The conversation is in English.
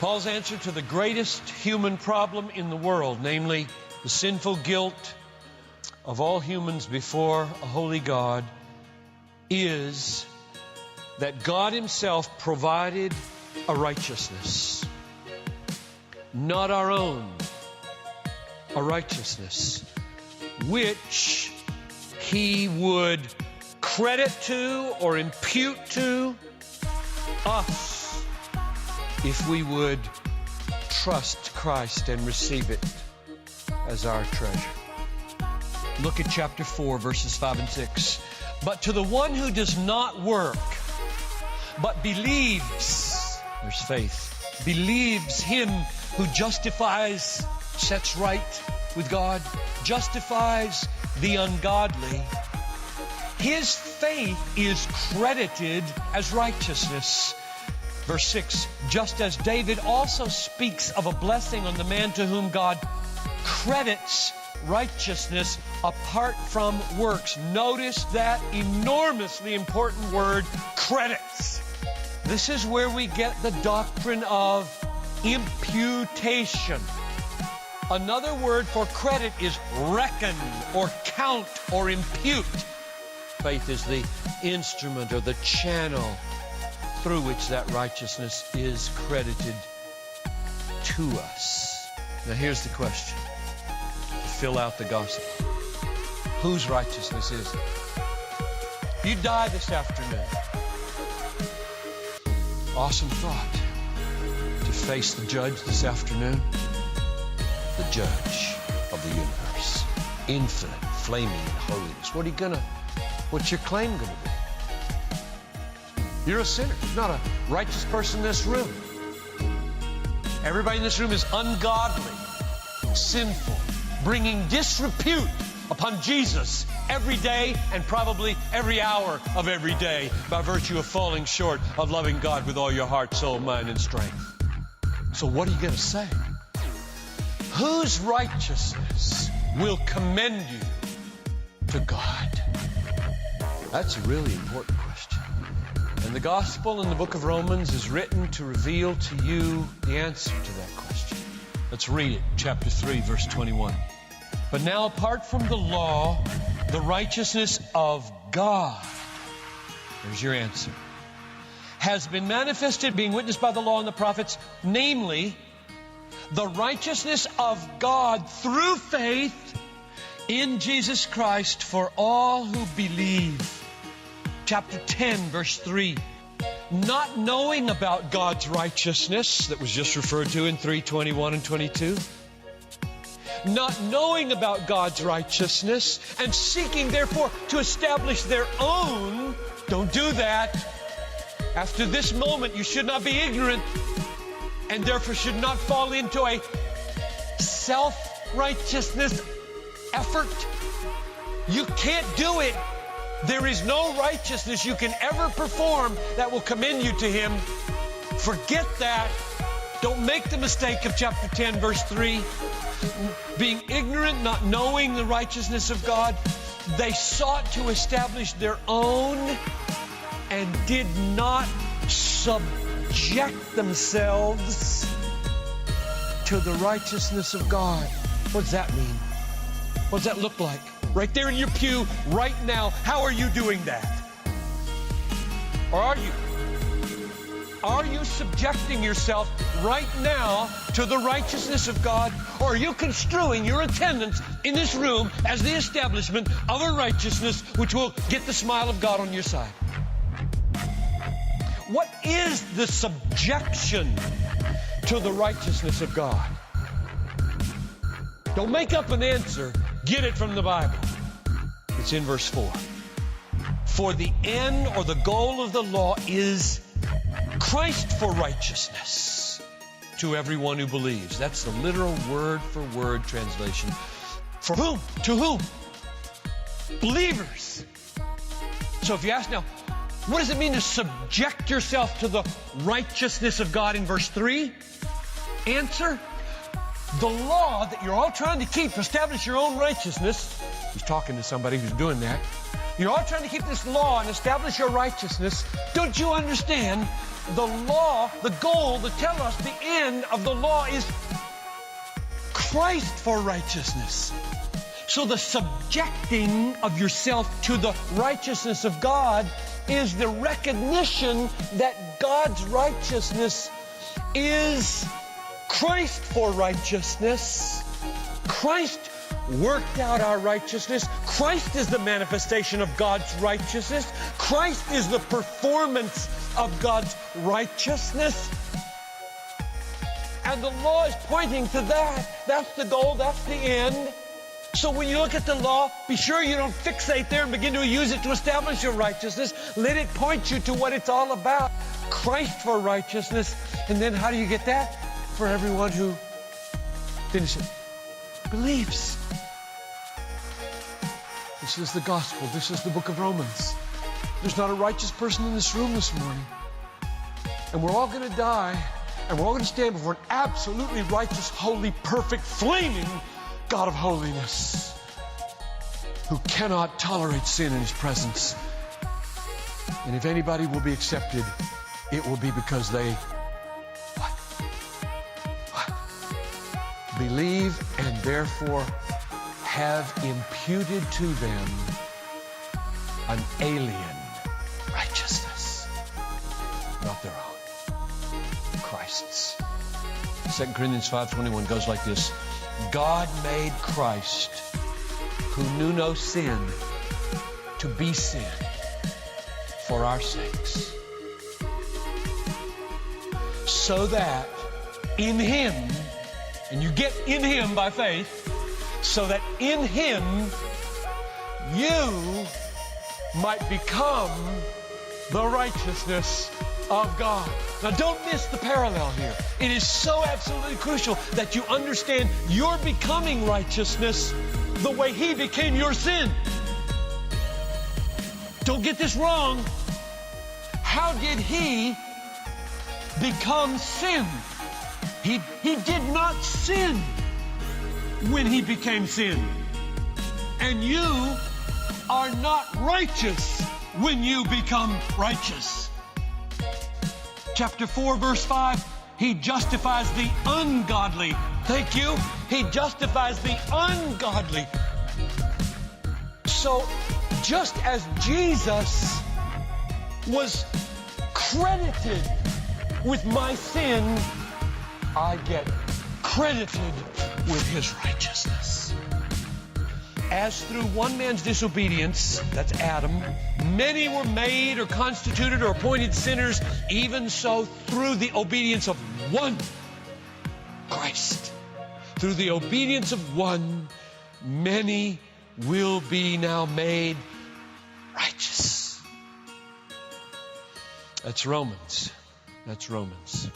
Paul's answer to the greatest human problem in the world, namely the sinful guilt of all humans before a holy God, is that God Himself provided a righteousness, not our own, a righteousness which He would credit to or impute to us if we would trust Christ and receive it as our treasure. Look at chapter 4, verses 5 and 6. But to the one who does not work, but believes, there's faith, believes Him who justifies, sets right with God, justifies the ungodly, his faith is credited as righteousness. Verse 6, just as David also speaks of a blessing on the man to whom God credits righteousness apart from works. Notice that enormously important word, credits. This is where we get the doctrine of imputation. Another word for credit is reckon or count or impute. Faith is the instrument or the channel through which that righteousness is credited to us. Now here's the question to fill out the gospel. Whose righteousness is it? If you die this afternoon, awesome thought, to face the judge this afternoon, the judge of the universe, infinite, flaming in holiness. What's your claim gonna be? You're a sinner. There's not a righteous person in this room. Everybody in this room is ungodly, sinful, bringing disrepute upon Jesus every day and probably every hour of every day by virtue of falling short of loving God with all your heart, soul, mind, and strength. So what are you going to say? Whose righteousness will commend you to God? That's a really important question. And the gospel in the book of Romans is written to reveal to you the answer to that question. Let's read it, chapter 3, verse 21. But now apart from the law, the righteousness of God, there's your answer, has been manifested, being witnessed by the law and the prophets, namely, the righteousness of God through faith in Jesus Christ for all who believe. Chapter 10, verse 3. Not knowing about God's righteousness that was just referred to in 3:21 and 22. Not knowing about God's righteousness and seeking, therefore, to establish their own. Don't do that. After this moment, you should not be ignorant and therefore should not fall into a self-righteousness effort. You can't do it. There is no righteousness you can ever perform that will commend you to Him. Forget that. Don't make the mistake of chapter 10, verse 3. Being ignorant, not knowing the righteousness of God, they sought to establish their own and did not subject themselves to the righteousness of God. What does that mean? What does that look like? Right there in your pew, right now, how are you doing that? Or are you? Are you subjecting yourself right now to the righteousness of God? Or are you construing your attendance in this room as the establishment of a righteousness which will get the smile of God on your side? What is the subjection to the righteousness of God? Don't make up an answer. Get it from the Bible. It's in verse 4. For the end or the goal of the law is Christ for righteousness to everyone who believes. That's the literal word-for-word translation. For whom? To whom? Believers. So if you ask now, what does it mean to subject yourself to the righteousness of God in verse 3? Answer, the law that you're all trying to keep to establish your own righteousness. He's talking to somebody who's doing that. You're all trying to keep this law and establish your righteousness. Don't you understand the law, the goal, the telos, the end of the law is Christ for righteousness. So the subjecting of yourself to the righteousness of God is the recognition that God's righteousness is Christ for righteousness. Christ worked out our righteousness. Christ is the manifestation of God's righteousness. Christ is the performance of God's righteousness. And the law is pointing to that. That's the goal. That's the end. So when you look at the law, be sure you don't fixate there and begin to use it to establish your righteousness. Let it point you to what it's all about. Christ for righteousness. And then how do you get that? For everyone who believes. This is the gospel. This is the book of Romans. There's not a righteous person in this room this morning. And we're all going to die. And we're all going to stand before an absolutely righteous, holy, perfect, flaming God of holiness who cannot tolerate sin in His presence. And if anybody will be accepted, it will be because they believe and therefore have imputed to them an alien righteousness, not their own, Christ's. 2 Corinthians 5:21 goes like this: God made Christ, who knew no sin, to be sin for our sakes, so that in Him, and you get in Him by faith, so that in Him you might become the righteousness of God. Now don't miss the parallel here. It is so absolutely crucial that you understand you're becoming righteousness the way He became your sin. Don't get this wrong. How did He become sin? He did not sin when He became sin. And you are not righteous when you become righteous. Chapter 4, verse 5, He justifies the ungodly. Thank you. He justifies the ungodly. So, just as Jesus was credited with my sin, I get credited with His righteousness. As through one man's disobedience, that's Adam, many were made or constituted or appointed sinners, even so through the obedience of one, Christ, through the obedience of one, many will be now made righteous. That's Romans. That's Romans.